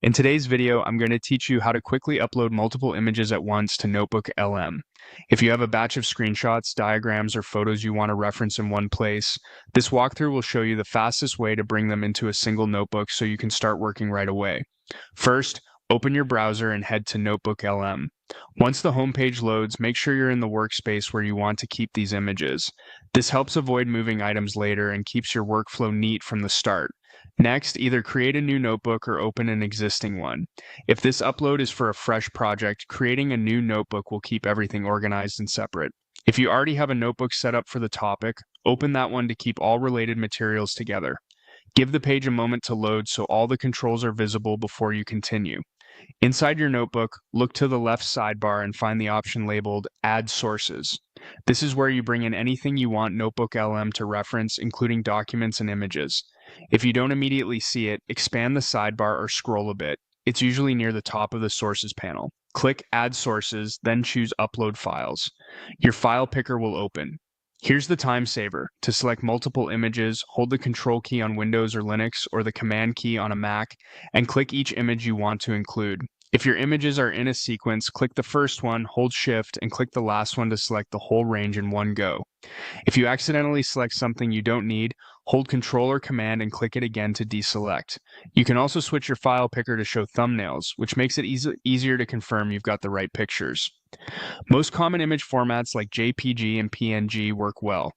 In today's video, I'm going to teach you how to quickly upload multiple images at once to NotebookLM. If you have a batch of screenshots, diagrams, or photos you want to reference in one place, this walkthrough will show you the fastest way to bring them into a single notebook so you can start working right away. First, open your browser and head to NotebookLM. Once the homepage loads, make sure you're in the workspace where you want to keep these images. This helps avoid moving items later and keeps your workflow neat from the start. Next, either create a new notebook or open an existing one. If this upload is for a fresh project, creating a new notebook will keep everything organized and separate. If you already have a notebook set up for the topic, open that one to keep all related materials together. Give the page a moment to load so all the controls are visible before you continue. Inside your notebook, look to the left sidebar and find the option labeled Add Sources. This is where you bring in anything you want NotebookLM to reference, including documents and images. If you don't immediately see it, expand the sidebar or scroll a bit. It's usually near the top of the Sources panel. Click Add Sources, then choose Upload Files. Your file picker will open. Here's the time saver. To select multiple images, hold the Control key on Windows or Linux or the Command key on a Mac and click each image you want to include. If your images are in a sequence, click the first one, hold Shift, and click the last one to select the whole range in one go. If you accidentally select something you don't need, hold Control or Command and click it again to deselect. You can also switch your file picker to show thumbnails, which makes it easier to confirm you've got the right pictures. Most common image formats like JPG and PNG work well.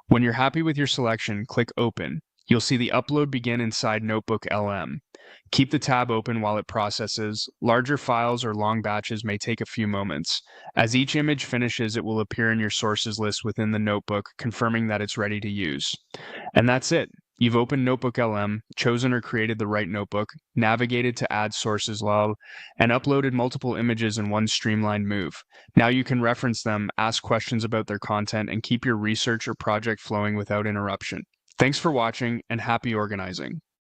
When you're happy with your selection, click Open. You'll see the upload begin inside NotebookLM. Keep the tab open while it processes. Larger files or long batches may take a few moments. As each image finishes, it will appear in your sources list within the notebook, confirming that it's ready to use. And that's it. You've opened NotebookLM, chosen or created the right notebook, navigated to Add Sources log, and uploaded multiple images in one streamlined move. Now you can reference them, ask questions about their content, and keep your research or project flowing without interruption. Thanks for watching, and happy organizing.